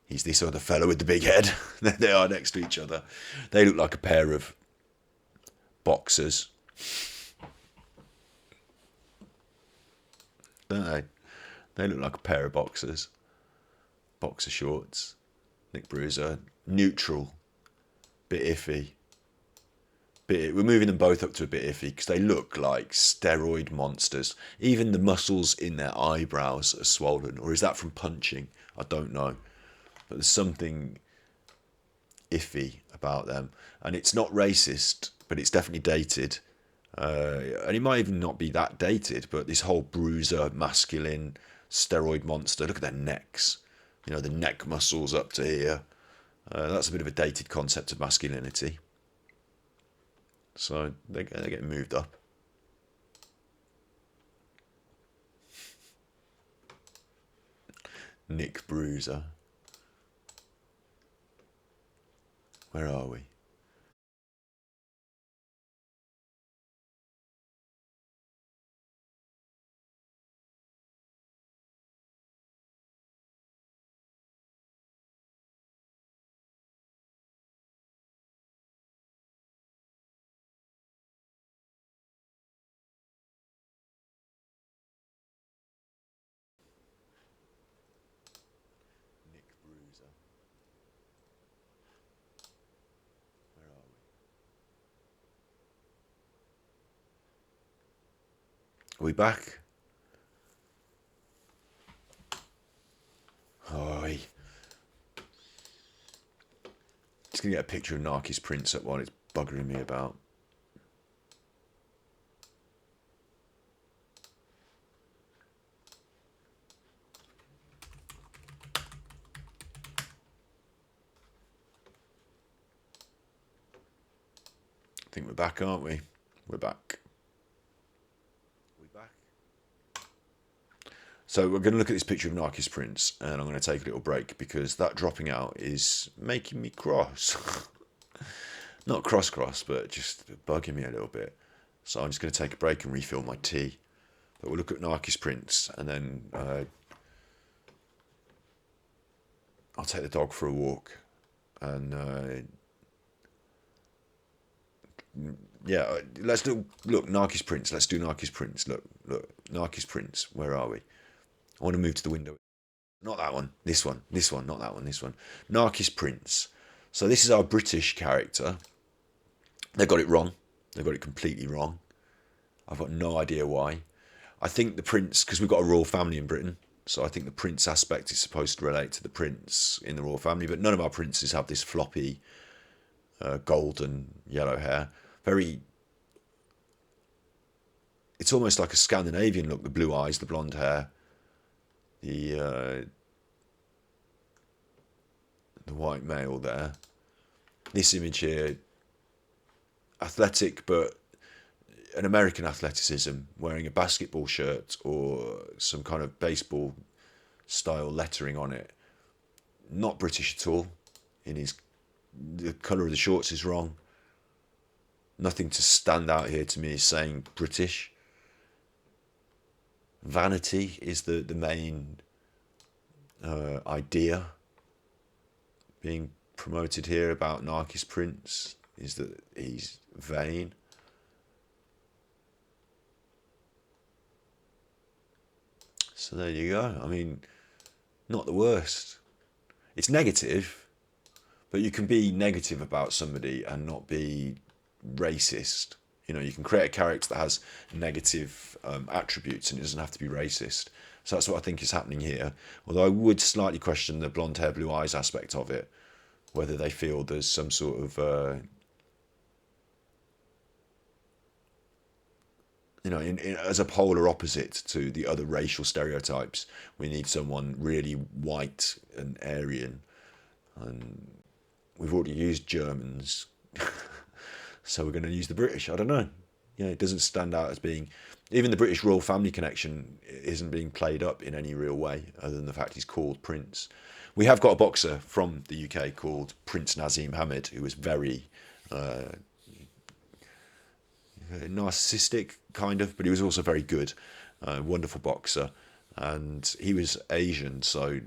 He's this other fellow with the big head. There they are next to each other. They look like a pair of boxers. Don't they? They look like a pair of boxers. Boxer shorts. Nick Bruiser. Neutral. Bit iffy. We're moving them both up to a bit iffy because they look like steroid monsters. Even the muscles in their eyebrows are swollen. Or is that from punching? I don't know. But there's something iffy about them. And it's not racist, but it's definitely dated. And it might even not be that dated, but this whole bruiser, masculine, steroid monster. Look at their necks. The neck muscles up to here. That's a bit of a dated concept of masculinity. So they get moved up. Nick Bruiser. Where are we? Nick Bruiser. Where are we? Are we back? Oi. Just going to get a picture of Narkis Prince up while it's buggering me about. I think we're back, aren't we? We're back. Are we back? So we're going to look at this picture of Narcus Prince, and I'm going to take a little break because that dropping out is making me cross. Not cross, but just bugging me a little bit. So I'm just going to take a break and refill my tea. But we'll look at Narcus Prince, and then I'll take the dog for a walk. And yeah, let's do, look, Narcus Prince. Let's do Narcus Prince. Look, Narcus Prince. Where are we? I want to move to the window. Not that one. This one. This one. Not that one. This one. Narcus Prince. So this is our British character. They got it wrong. They got it completely wrong. I've got no idea why. I think the prince, because we've got a royal family in Britain, so I think the prince aspect is supposed to relate to the prince in the royal family, but none of our princes have this floppy golden yellow hair. Very, it's almost like a Scandinavian look, the blue eyes, the blonde hair, the white male there. This image here, athletic, but an American athleticism, wearing a basketball shirt or some kind of baseball style lettering on it. Not British at all. The colour of the shorts is wrong. Nothing to stand out here to me is saying British. Vanity is the main idea being promoted here about Narcus Prince, is that he's vain. So there you go. I mean, not the worst. It's negative, but you can be negative about somebody and not be racist. You know, you can create a character that has negative attributes and it doesn't have to be racist. So that's what I think is happening here. Although I would slightly question the blonde hair, blue eyes aspect of it, whether they feel there's some sort of you know, as a polar opposite to the other racial stereotypes, we need someone really white and Aryan. And we've already used Germans, so we're going to use the British. I don't know. Yeah, it doesn't stand out as being... Even the British royal family connection isn't being played up in any real way, other than the fact he's called Prince. We have got a boxer from the UK called Prince Nazim Hamid, who was very... narcissistic kind of, but he was also very good, wonderful boxer, and he was Asian, so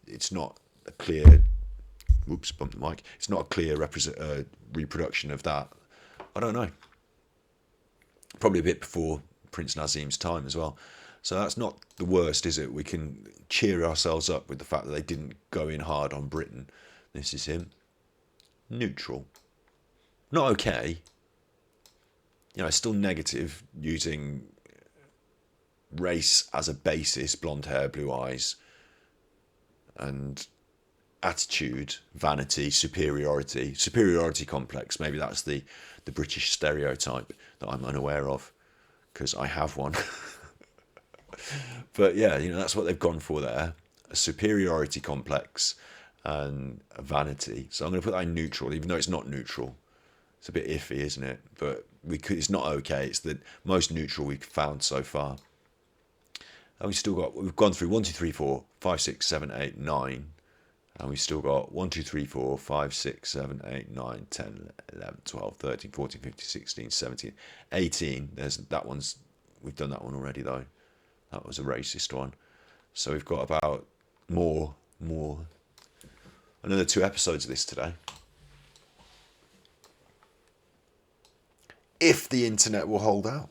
it's not a clear bumped the mic, it's not a clear reproduction of that. I don't know, probably a bit before Prince Nazim's time as well, so that's not the worst, is it? We can cheer ourselves up with the fact that they didn't go in hard on Britain. This is him. Neutral. Not okay. You know, it's still negative using race as a basis, blonde hair, blue eyes, and attitude, vanity, superiority complex. Maybe that's the British stereotype that I'm unaware of, because I have one. But yeah, you know, that's what they've gone for there. A superiority complex and a vanity. So I'm going to put that in neutral, even though it's not neutral. It's a bit iffy, isn't it? But it's not okay. It's the most neutral we've found so far. And we've gone through 1, 2, 3, 4, 5, 6, 7, 8, 9. And we've still got 1, 2, 3, 4, 5, 6, 7, 8, 9, 10, 11, 12, 13, 14, 15, 16, 17, 18. We've done that one already though. That was a racist one. So we've got about another 2 episodes of this today. If the internet will hold out.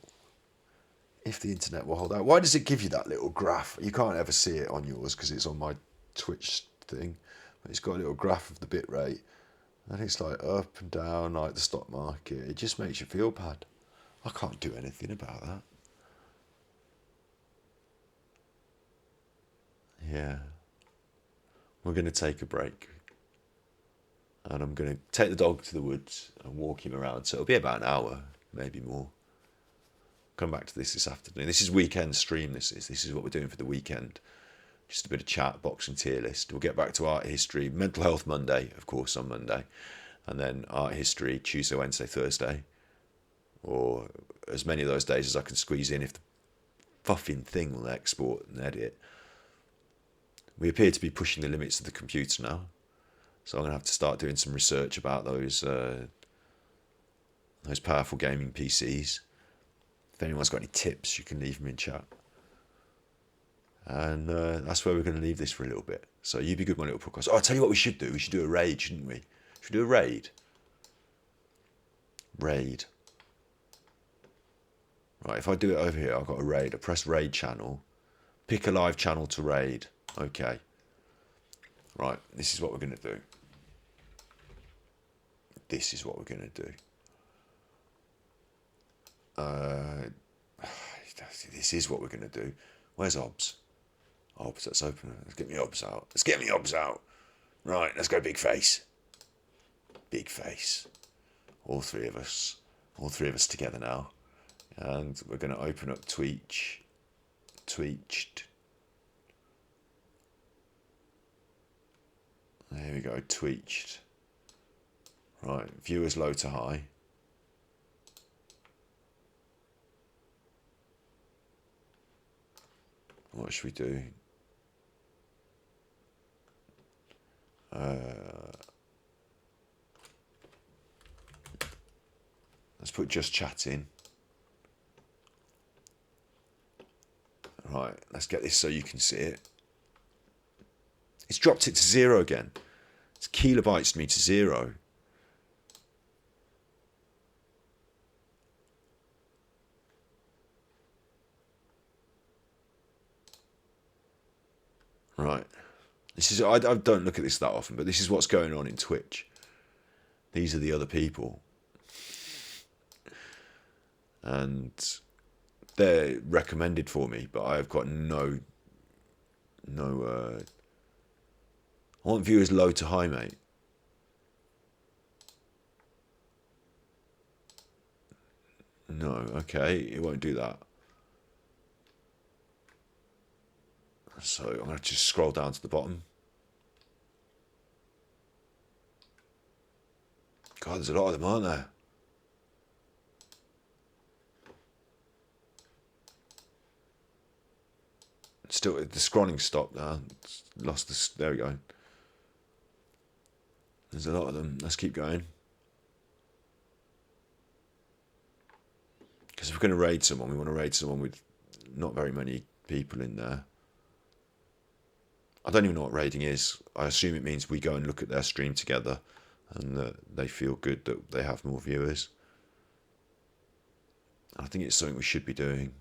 Why does it give you that little graph? You can't ever see it on yours because it's on my Twitch thing. But it's got a little graph of the bit rate. And it's like up and down like the stock market. It just makes you feel bad. I can't do anything about that. Yeah. We're going to take a break. And I'm going to take the dog to the woods and walk him around. So it'll be about an hour, maybe more. Come back to this afternoon. This is weekend stream. This is what we're doing for the weekend. Just a bit of chat, boxing tier list. We'll get back to art history, mental health Monday, of course, on Monday, and then art history Tuesday, Wednesday, Thursday, or as many of those days as I can squeeze in if the fucking thing will export and edit. We appear to be pushing the limits of the computer now. So I'm going to have to start doing some research about those powerful gaming PCs. If anyone's got any tips, you can leave them in chat. And that's where we're going to leave this for a little bit. So you be good, my little podcast. Oh, I'll tell you what we should do. We should do a raid, shouldn't we? Should we do a raid? Raid. Right, if I do it over here, I've got a raid. I press raid channel. Pick a live channel to raid. Okay. Right, this is what we're going to do. This is what we're going to do. This is what we're going to do. Where's Obs? Obs, let's open it. Let's get me Obs out. Let's get me Obs out. Right, let's go big face. Big face. All three of us. All three of us together now. And we're going to open up Twitch. Twitched. There we go, Twitched. Right, viewers low to high. What should we do? Let's put just chat in. Right, let's get this so you can see it. It's dropped it to 0 again. It's kilobytes me to 0. Right. This is I don't look at this that often, but this is what's going on in Twitch. These are the other people. And they're recommended for me, but I've got no I want viewers low to high, mate. No, okay, it won't do that. So I'm going to just scroll down to the bottom. God, there's a lot of them, aren't there? Still, the scrolling stopped now. It's lost this. There we go. There's a lot of them. Let's keep going. Because if we're going to raid someone, we want to raid someone with not very many people in there. I don't even know what raiding is. I assume it means we go and look at their stream together and that they feel good that they have more viewers. I think it's something we should be doing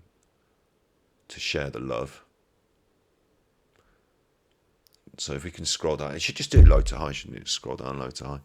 to share the love. So if we can scroll down, it should just do low to high, shouldn't it? Scroll down low to high.